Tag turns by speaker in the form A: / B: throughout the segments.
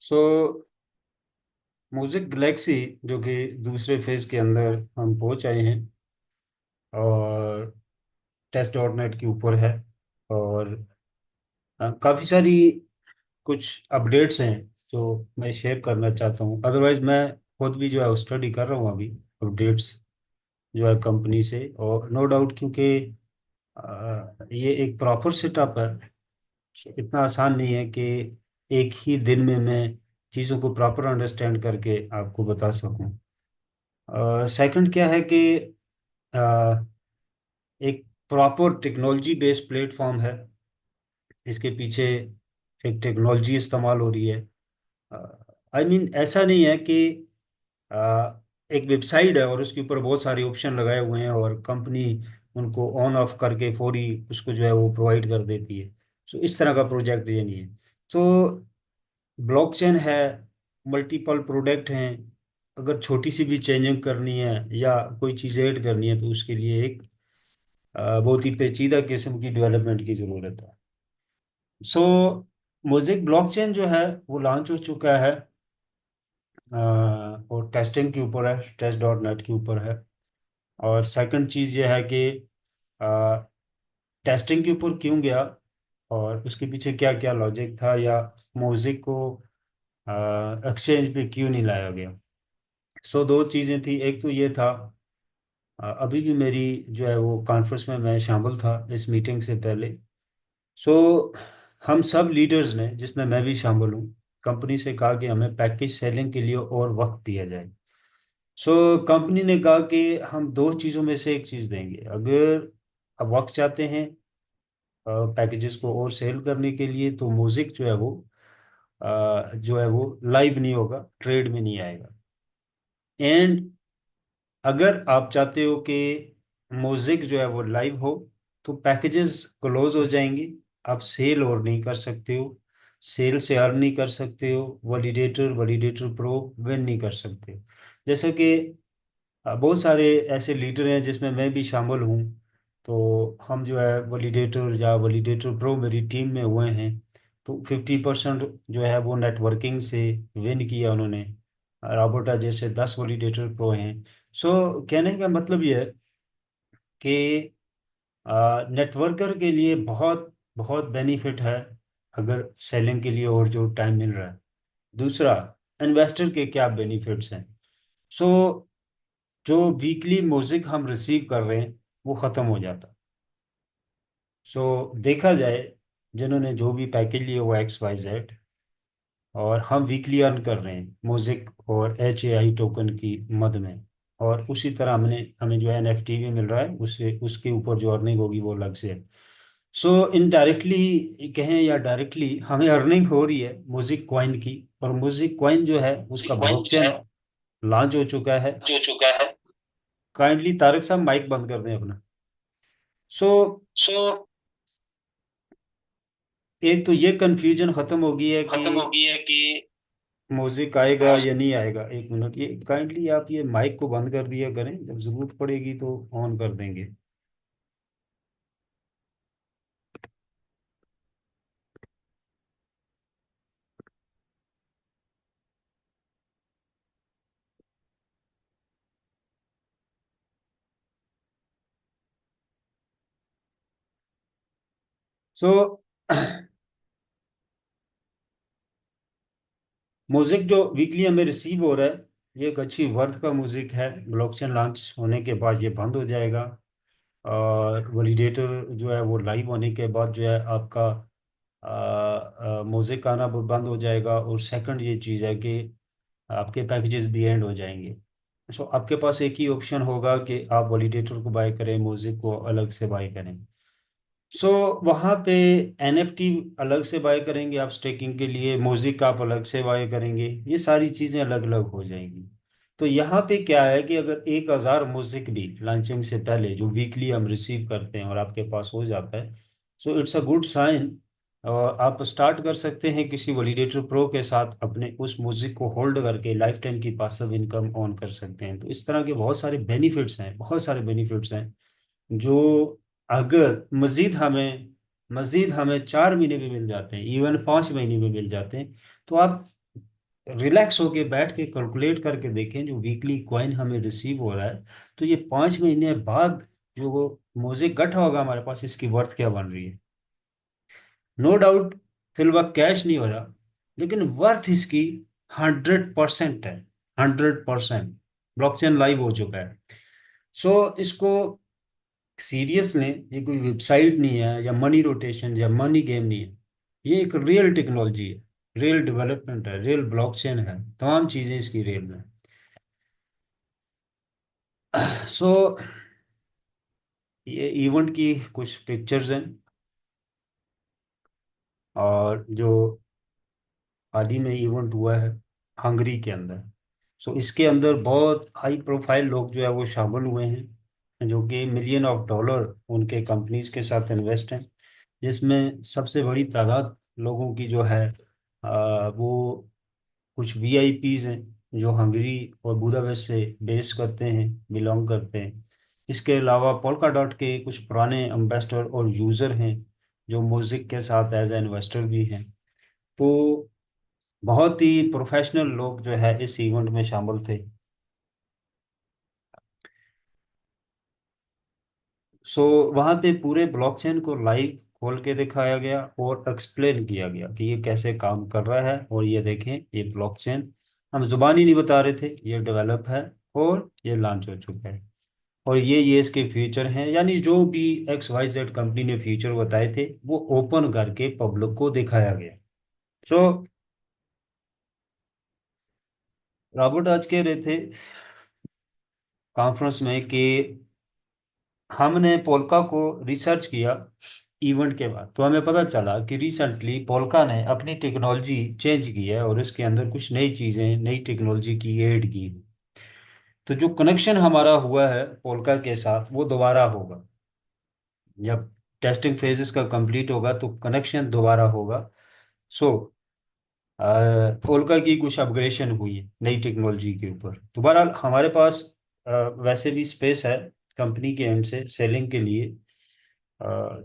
A: सो music Galaxy जो कि दूसरे फेज के अंदर हम पहुंच आए हैं, और टेस्ट डॉट नेट के ऊपर है। और काफ़ी सारी कुछ अपडेट्स हैं जो मैं शेयर करना चाहता हूँ। अदरवाइज मैं खुद भी जो है स्टडी कर रहा हूँ अभी अपडेट्स जो है कंपनी से। और नो डाउट, क्योंकि ये एक प्रॉपर सेटअप है। इतना आसान नहीं है कि एक ही दिन में मैं चीज़ों को प्रॉपर अंडरस्टैंड करके आपको बता सकूं। सेकंड क्या है कि अ, एक प्रॉपर टेक्नोलॉजी बेस्ड प्लेटफॉर्म है। इसके पीछे एक टेक्नोलॉजी इस्तेमाल हो रही है। आई मीन ऐसा नहीं है कि एक वेबसाइट है और उसके ऊपर बहुत सारे ऑप्शन लगाए हुए हैं और कंपनी उनको ऑन ऑफ करके फौरी उसको जो है वो प्रोवाइड कर देती है। सो इस तरह का प्रोजेक्ट ये नहीं है। सो ब्लॉकचेन है, मल्टीपल प्रोडक्ट हैं। अगर छोटी सी भी चेंजिंग करनी है या कोई चीज़ ऐड करनी है तो उसके लिए एक बहुत ही पेचीदा किस्म की डेवलपमेंट की ज़रूरत है। सो मोज़ेक ब्लॉकचेन जो है वो लॉन्च हो चुका है, और टेस्टिंग के ऊपर है, टेस्ट डॉट नेट के ऊपर है। और सेकंड चीज़ ये है कि टेस्टिंग के ऊपर क्यों गया और उसके पीछे क्या क्या लॉजिक था, या मोज़ेक को एक्सचेंज पे क्यों नहीं लाया गया। सो दो चीज़ें थी। एक तो ये था, अभी भी मेरी जो है वो कॉन्फ्रेंस में मैं शामिल था इस मीटिंग से पहले। सो हम सब लीडर्स ने, जिसमें मैं भी शामिल हूँ, कंपनी से कहा कि हमें पैकेज सेलिंग के लिए और वक्त दिया जाए। सो कंपनी ने कहा कि हम दो चीज़ों में से एक चीज़ देंगे। अगर आप वक्त चाहते हैं पैकेजेस को और सेल करने के लिए, तो म्यूजिक जो है वो लाइव नहीं होगा, ट्रेड में नहीं आएगा। एंड अगर आप चाहते हो कि म्यूजिक जो है वो लाइव हो, तो पैकेजेस क्लोज हो जाएंगे। आप सेल और नहीं कर सकते हो, सेल से अर्न नहीं कर सकते हो, वैलिडेटर वैलिडेटर प्रो विन नहीं कर सकते हो। जैसे कि बहुत सारे ऐसे लीडर हैं जिसमें मैं भी शामिल हूँ। तो हम जो है वैलिडेटर या वैलिडेटर प्रो मेरी टीम में हुए हैं। तो 50% जो है वो नेटवर्किंग से विन किया उन्होंने। रॉबोटा जैसे 10 वैलिडेटर प्रो हैं। सो कहने का मतलब ये है कि नेटवर्कर के लिए बहुत बहुत बेनिफिट है अगर सेलिंग के लिए और जो टाइम मिल रहा है। दूसरा, इन्वेस्टर के क्या बेनिफिट्स हैं। सो जो वीकली म्यूजिक हम रिसीव कर रहे हैं वो ख़त्म हो जाता। सो देखा जाए, जिन्होंने जो भी पैकेज लिए वो XYZ, और हम वीकली अर्न कर रहे हैं म्यूजिक और HAI टोकन की मद में। और उसी तरह हमें जो है NFT भी मिल रहा है, उससे उसके ऊपर जो अर्निंग होगी वो अलग से है। सो इनडायरेक्टली कहें या डायरेक्टली हमें अर्निंग हो रही है म्यूजिक कॉइन की। और म्यूजिक कॉइन जो है उसका
B: पॉइंट जो
A: ब्लॉकचेन
B: है
A: लॉन्च हो चुका है।
B: जो चुका है।
A: काइंडली तारक साहब माइक बंद कर दें अपना। सो
B: सो
A: एक तो ये कंफ्यूजन खत्म हो गई है कि
B: खत्म हो गई है कि
A: म्यूजिक आएगा या नहीं आएगा। एक मिनट, ये काइंडली आप ये माइक को बंद कर दिया करें, जब जरूरत पड़ेगी तो ऑन कर देंगे। सो म्यूजिक जो वीकली हमें रिसीव हो रहा है, ये एक अच्छी वर्थ का म्यूजिक है। ब्लॉकचेन लॉन्च होने के बाद ये बंद हो जाएगा। और वैलिडेटर जो है वो लाइव होने के बाद जो है आपका म्यूजिक आना बंद हो जाएगा। और सेकंड ये चीज़ है कि आपके पैकेजेस भी एंड हो जाएंगे। सो आपके पास एक ही ऑप्शन होगा कि आप वैलिडेटर को बाय करें, म्यूजिक को अलग से बाय करें। सो वहाँ पे NFT अलग से बाय करेंगे आप स्टेकिंग के लिए, म्यूजिक आप अलग से बाय करेंगे, ये सारी चीज़ें अलग अलग हो जाएंगी। तो यहाँ पे क्या है कि अगर 1,000 म्यूजिक भी लॉन्चिंग से पहले जो वीकली हम रिसीव करते हैं और आपके पास हो जाता है, so it's a good sign. और आप स्टार्ट कर सकते हैं किसी वैलिडेटर प्रो के साथ, अपने उस म्यूजिक को होल्ड करके लाइफ टाइम की पासिव इनकम ऑन कर सकते हैं। तो इस तरह के बहुत सारे बेनिफिट्स हैं, बहुत सारे बेनिफिट्स हैं जो अगर मजीद हमें 4 महीने भी मिल जाते हैं, इवन 5 महीने भी मिल जाते हैं, तो आप रिलैक्स होके बैठ के कैलकुलेट करके देखें, जो वीकली कॉइन हमें रिसीव हो रहा है, तो ये 5 महीने बाद जो वो मोज़ेक इकट्ठा होगा हमारे पास, इसकी वर्थ क्या बन रही है। नो डाउट फिल वक्त कैश नहीं हो रहा, लेकिन वर्थ इसकी 100% है। 100%। ब्लॉकचेन लाइव हो चुका है। सो इसको सीरियस लें, ये कोई वेबसाइट नहीं है या मनी रोटेशन या मनी गेम नहीं है। ये एक रियल टेक्नोलॉजी है, रियल डेवलपमेंट है, रियल ब्लॉकचेन है, तमाम चीज़ें इसकी रियल में। सो ये इवेंट की कुछ पिक्चर्स हैं, और जो हाल ही में इवेंट हुआ है हंगरी के अंदर। सो इसके अंदर बहुत हाई प्रोफाइल लोग जो है वो शामिल हुए हैं, जो कि मिलियन ऑफ डॉलर उनके कंपनीज के साथ इन्वेस्ट हैं, जिसमें सबसे बड़ी तादाद लोगों की जो है वो कुछ वीआईपीज हैं जो हंगरी और बुदापेस्ट से बेस करते हैं, बिलोंग करते हैं। इसके अलावा पोल्का डॉट के कुछ पुराने एम्बेसडर और यूज़र हैं, जो म्यूजिक के साथ एज ए इन्वेस्टर भी हैं। तो बहुत ही प्रोफेशनल लोग जो है इस इवेंट में शामिल थे। सो वहाँ पे पूरे ब्लॉकचेन को लाइव खोल के दिखाया गया और एक्सप्लेन किया गया कि ये कैसे काम कर रहा है, और ये देखें ये ब्लॉकचेन हम जुबानी नहीं बता रहे थे, ये डेवलप है और ये लॉन्च हो चुका है। और ये इसके फीचर हैं, यानी जो भी XYZ कंपनी ने फीचर बताए थे वो ओपन करके पब्लिक को दिखाया गया। सो रॉबर्ट आज कह रहे थे कॉन्फ्रेंस में कि हमने पोल्का को रिसर्च किया इवेंट के बाद, तो हमें पता चला कि रिसेंटली पोल्का ने अपनी टेक्नोलॉजी चेंज की है और इसके अंदर कुछ नई चीज़ें, नई टेक्नोलॉजी की ऐड की है। तो जो कनेक्शन हमारा हुआ है पोल्का के साथ वो दोबारा होगा, जब टेस्टिंग फेजेस का कंप्लीट होगा तो कनेक्शन दोबारा होगा। सो पोल्का की कुछ अपग्रेडेशन हुई है नई टेक्नोलॉजी के ऊपर। दोबारा हमारे पास वैसे भी स्पेस है कंपनी के एंड से सेलिंग के लिए।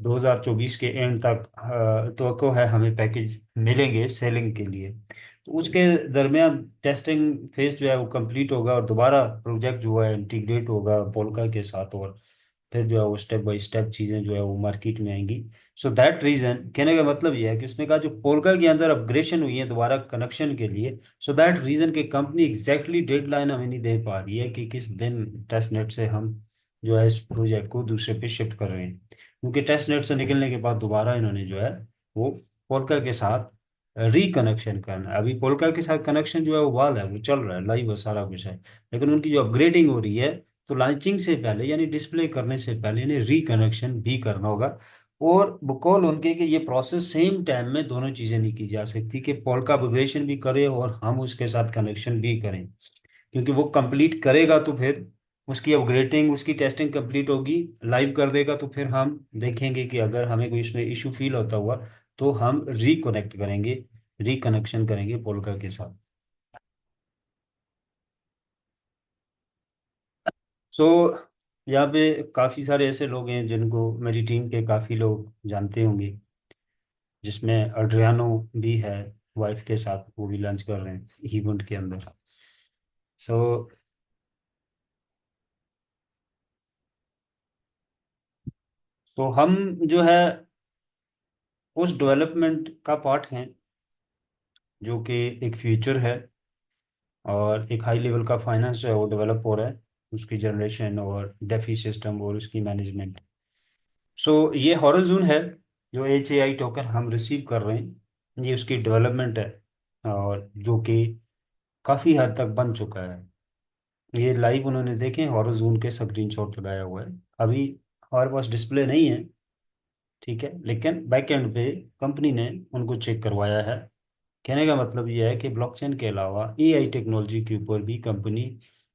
A: 2024 के एंड तक तो है हमें पैकेज मिलेंगे सेलिंग के लिए। तो उसके दरमियान टेस्टिंग फेज जो है वो कंप्लीट होगा और दोबारा प्रोजेक्ट जो है इंटीग्रेट होगा पोल्का के साथ, और फिर जो है वो स्टेप बाय स्टेप चीज़ें जो है वो मार्केट में आएंगी। सो दैट रीज़न कहने का मतलब ये है कि उसने कहा जो पोल्का के अंदर अपग्रेडेशन हुई है दोबारा कनेक्शन के लिए, सो दैट रीज़न की कंपनी एग्जैक्टली डेडलाइन हमें नहीं दे पा रही है कि किस दिन टेस्ट नेट से हम जो है इस प्रोजेक्ट को दूसरे पे शिफ्ट कर रहे हैं, क्योंकि टेस्ट नेट से निकलने के बाद दोबारा इन्होंने जो है वो पोल्का के साथ रिकनेक्शन करना है। अभी पोल्का के साथ कनेक्शन जो है वो वाल है, वो चल रहा है, लाइव है, सारा कुछ है। लेकिन उनकी जो अपग्रेडिंग हो रही है, तो लॉन्चिंग से पहले यानी डिस्प्ले करने से पहले इन्हें रिकनेक्शन भी करना होगा। और बकौल उनके कि ये प्रोसेस सेम टाइम में दोनों चीज़ें नहीं की जा सकती, कि पोल्का अपग्रेडेशन भी करे और हम उसके साथ कनेक्शन भी करें, क्योंकि वो कंप्लीट करेगा तो फिर उसकी अपग्रेडिंग, उसकी टेस्टिंग कंप्लीट होगी, लाइव कर देगा, तो फिर हम देखेंगे कि अगर हमें कोई इसमें इशू फील होता हुआ तो हम रिकनेक्ट करेंगे, रिकनेक्शन करेंगे पोल्का के साथ। सो यहाँ पे काफ़ी सारे ऐसे लोग हैं जिनको मेरी टीम के काफ़ी लोग जानते होंगे, जिसमें अड्रियानो भी है, वाइफ के साथ वो भी लंच कर रहे हैं इवेंट के अंदर। सो तो हम जो है उस डेवलपमेंट का पार्ट हैं, जो कि एक फ्यूचर है और एक हाई लेवल का फाइनेंस जो है वो डेवलप हो रहा है, उसकी जनरेशन और डेफी सिस्टम और उसकी मैनेजमेंट। सो ये हॉरिज़ॉन है, जो HAI टोकन हम रिसीव कर रहे हैं, ये उसकी डेवलपमेंट है, और जो कि काफ़ी हद तक बन चुका है। ये लाइव उन्होंने देखे हॉरिज़ॉन के स्क्रीन शॉट लगाया हुआ है। अभी हमारे पास डिस्प्ले नहीं है, ठीक है, लेकिन बैक एंड पे कंपनी ने उनको चेक करवाया है। कहने का मतलब ये है कि ब्लॉकचेन के अलावा AI टेक्नोलॉजी के ऊपर भी कंपनी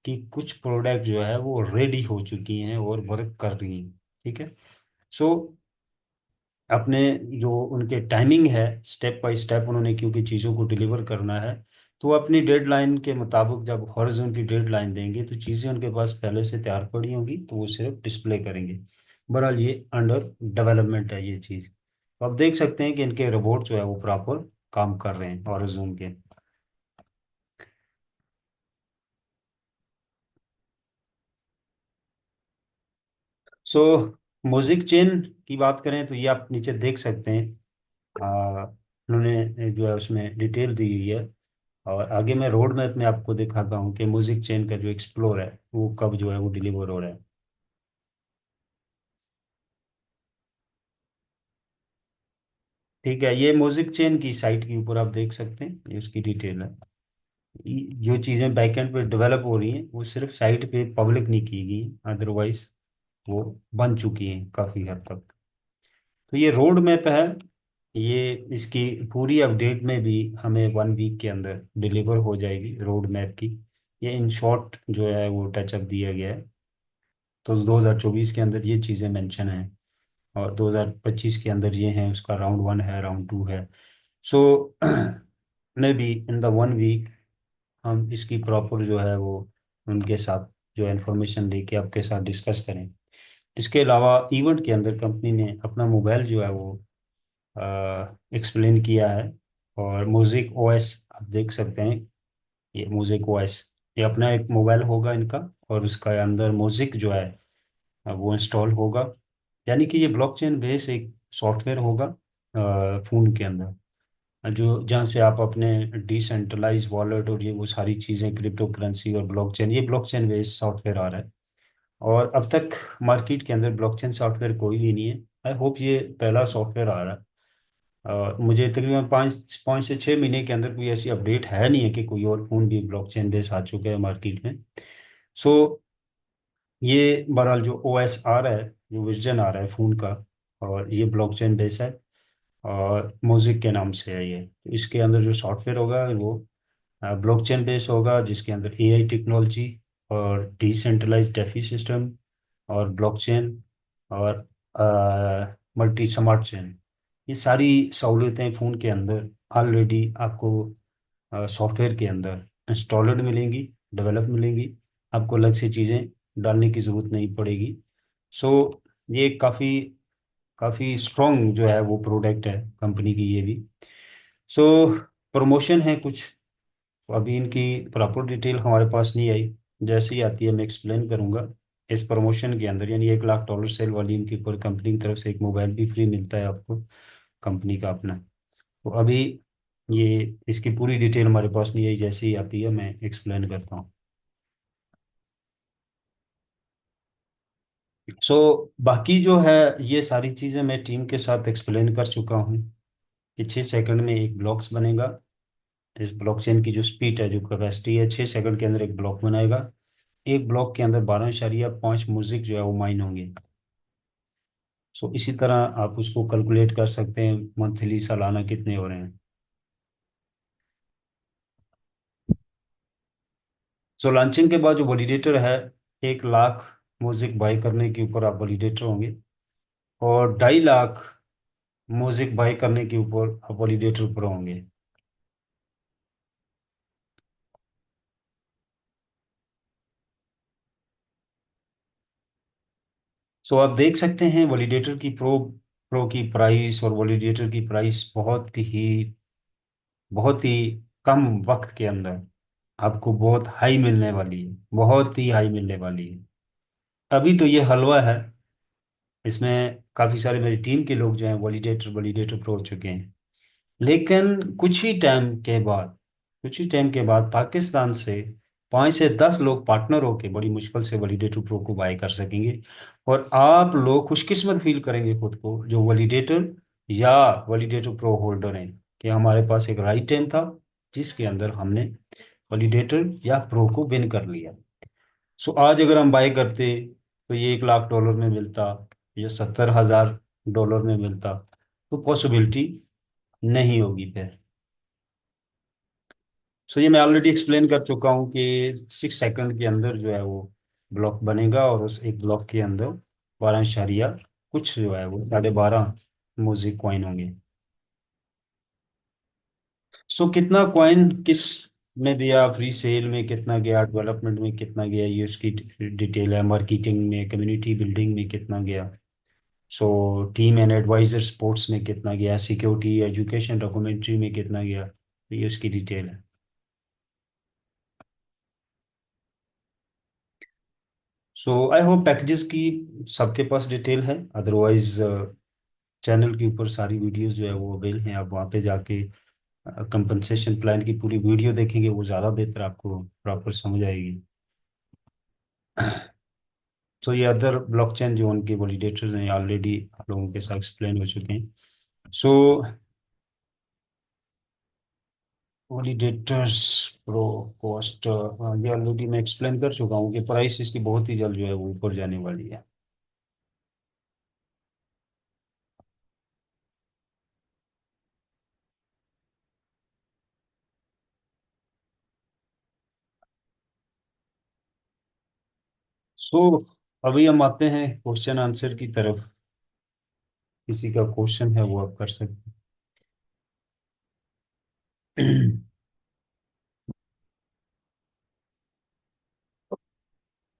A: की कुछ प्रोडक्ट जो है वो रेडी हो चुकी हैं और वर्क कर रही हैं, ठीक है। सो अपने जो उनके टाइमिंग है, स्टेप बाय स्टेप उन्होंने क्योंकि चीज़ों को डिलीवर करना है, तो वो अपनी डेडलाइन के मुताबिक जब हॉरिजॉन की डेडलाइन देंगे तो चीज़ें उनके पास पहले से तैयार पड़ी होंगी, तो वो सिर्फ डिस्प्ले करेंगे। बहरहाल ये अंडर डेवलपमेंट है ये चीज़। तो आप देख सकते हैं कि इनके रोबोट जो है वो प्रॉपर काम कर रहे हैं हॉरिजॉन के। सो म्यूजिक चेन की बात करें तो ये आप नीचे देख सकते हैं। उन्होंने जो है उसमें डिटेल दी हुई है। और आगे मैं रोड मैप में आपको दिखाता हूँ कि म्यूजिक चेन का जो एक्सप्लोर है वो कब जो है वो डिलीवर हो रहा है। ठीक है, ये म्यूजिक चेन की साइट के ऊपर आप देख सकते हैं, ये उसकी डिटेल है। जो चीज़ें बैकएंड पे डेवलप हो रही हैं वो सिर्फ साइट पे पब्लिक नहीं की गई, अदरवाइज वो बन चुकी हैं काफ़ी हद तक। तो ये रोड मैप है। ये इसकी पूरी अपडेट में भी हमें 1 वीक के अंदर डिलीवर हो जाएगी रोड मैप की। ये इन शॉर्ट जो है वो टचअप दिया गया है। तो 2024 के अंदर ये चीज़ें मेंशन हैं, और 2025 के अंदर ये हैं, उसका राउंड 1 है, राउंड 2 है। So maybe in the 1 week हम इसकी प्रॉपर जो है वो उनके साथ जो इन्फॉर्मेशन लेके आपके साथ डिस्कस करें। इसके अलावा इवेंट के अंदर कंपनी ने अपना मोबाइल जो है वो एक्सप्लेन किया है। और म्यूजिक ओएस आप देख सकते हैं, ये म्यूजिक ओएस, ये अपना एक मोबाइल होगा इनका। और उसका अंदर म्यूजिक जो है वो इंस्टॉल होगा। यानी कि ये ब्लॉकचेन बेस एक सॉफ्टवेयर होगा फ़ोन के अंदर, जो जहाँ से आप अपने डिसेंट्रलाइज वॉलेट और ये वो सारी चीज़ें, क्रिप्टो करेंसी और ब्लॉकचेन, ये ब्लॉकचेन बेस्ड सॉफ्टवेयर आ रहा है। और अब तक मार्केट के अंदर ब्लॉकचेन सॉफ्टवेयर कोई भी नहीं है। आई होप ये पहला सॉफ्टवेयर आ रहा है। मुझे तकरीबन 5 से 6 महीने के अंदर कोई ऐसी अपडेट है नहीं है कि कोई और फ़ोन भी ब्लॉकचेन बेस्ड आ चुका है मार्केट में। सो ये बहरहाल जो ओ एस आ रहा है, जो वर्जन आ रहा है फ़ोन का, और ये ब्लॉकचेन बेस्ड है। और म्यूजिक के नाम से है ये। तो इसके अंदर जो सॉफ्टवेयर होगा वो ब्लॉकचेन बेस होगा, जिसके अंदर एआई टेक्नोलॉजी और डिसेंट्रलाइज डेफी सिस्टम और ब्लॉकचेन और मल्टी स्मार्ट चेन, ये सारी सहूलियतें फ़ोन के अंदर ऑलरेडी आपको सॉफ्टवेयर के अंदर इंस्टॉलड मिलेंगी, डेवलप मिलेंगी। आपको अलग से चीज़ें डालने की ज़रूरत नहीं पड़ेगी। सो ये काफ़ी काफ़ी स्ट्रॉन्ग जो है वो प्रोडक्ट है कंपनी की, ये भी। सो प्रमोशन है कुछ, तो अभी इनकी प्रॉपर डिटेल हमारे पास नहीं आई। जैसे ही आती है मैं एक्सप्लेन करूंगा। इस प्रमोशन के अंदर यानी $1 लाख सेल वाली इनकी ऊपर कंपनी की तरफ से एक मोबाइल भी फ्री मिलता है आपको, कंपनी का अपना। तो अभी ये इसकी पूरी डिटेल हमारे पास नहीं आई, जैसे ही आती है मैं एक्सप्लेन करता हूँ। सो बाकी जो है ये सारी चीज़ें मैं टीम के साथ एक्सप्लेन कर चुका हूँ कि 6 सेकंड में एक ब्लॉक्स बनेगा। इस ब्लॉकचेन की जो स्पीड है, जो कैपेसिटी है, 6 सेकंड के अंदर एक ब्लॉक बनाएगा। एक ब्लॉक के अंदर 12.5 म्यूजिक जो है वो माइन होंगे। सो इसी तरह आप उसको कैलकुलेट कर सकते हैं मंथली, सालाना कितने हो रहे हैं। सो लॉन्चिंग के बाद जो वैलिडेटर है, 1 लाख म्यूजिक बाई करने के ऊपर आप वैलिडेटर होंगे। और 2.5 लाख म्यूजिक बाई करने के ऊपर आप वैलिडेटर पर होंगे। सो आप देख सकते हैं वैलिडेटर की प्रो प्रो की प्राइस और वैलिडेटर की प्राइस बहुत ही कम वक्त के अंदर आपको बहुत हाई मिलने वाली है, बहुत ही हाई मिलने वाली है। अभी तो ये हलवा है, इसमें काफ़ी सारे मेरी टीम के लोग जो हैं वैलिडेटर वैलिडेटर पर हो चुके हैं। लेकिन कुछ ही टाइम के बाद पाकिस्तान से 5 से 10 लोग पार्टनर होके बड़ी मुश्किल से वैलिडेटर प्रो को बाय कर सकेंगे। और आप लोग खुशकिस्मत फील करेंगे खुद को, जो वैलिडेटर या वैलिडेटर प्रो होल्डर हैं, कि हमारे पास एक राइट टाइम था जिसके अंदर हमने वैलिडेटर या प्रो को विन कर लिया। सो आज अगर हम बाय करते तो ये $1 लाख में मिलता, या $70,000 में मिलता, तो पॉसिबिलिटी नहीं होगी फिर। सो ये मैं ऑलरेडी एक्सप्लेन कर चुका हूँ कि 6 सेकंड के अंदर जो है वो ब्लॉक बनेगा, और उस एक ब्लॉक के अंदर 12 कुछ जो है वो 12.5 म्यूजिक कॉइन होंगे। सो कितना कॉइन किस में दिया, फ्री सेल में कितना गया, डेवलपमेंट में कितना गया, ये उसकी डिटेल है। मार्केटिंग में, कम्युनिटी बिल्डिंग में कितना गया, so team and advisor sports में कितना गया, सिक्योरिटी एजुकेशन डॉक्यूमेंट्री में कितना गया, तो ये उसकी डिटेल है। सो आई होप पैकेजेस की सबके पास डिटेल है। अदरवाइज चैनल के ऊपर सारी वीडियोस जो है वो अवेल हैं, आप वहाँ पे जाके कंपनसेशन प्लान की पूरी वीडियो देखेंगे, वो ज़्यादा बेहतर आपको प्रॉपर समझ आएगी। तो ये अदर ब्लॉकचेन जो उनके वैलिडेटर्स हैं ऑलरेडी आप लोगों के साथ एक्सप्लेन हो चुके हैं। सो वैलिडेटर्स प्रो कॉस्ट, ये ऑलरेडी मैं एक्सप्लेन कर चुका हूँ कि प्राइस इसकी बहुत ही जल्द जो है वो ऊपर जाने वाली है। सो अभी हम आते हैं क्वेश्चन आंसर की तरफ। किसी का क्वेश्चन है वो आप कर सकते हैं।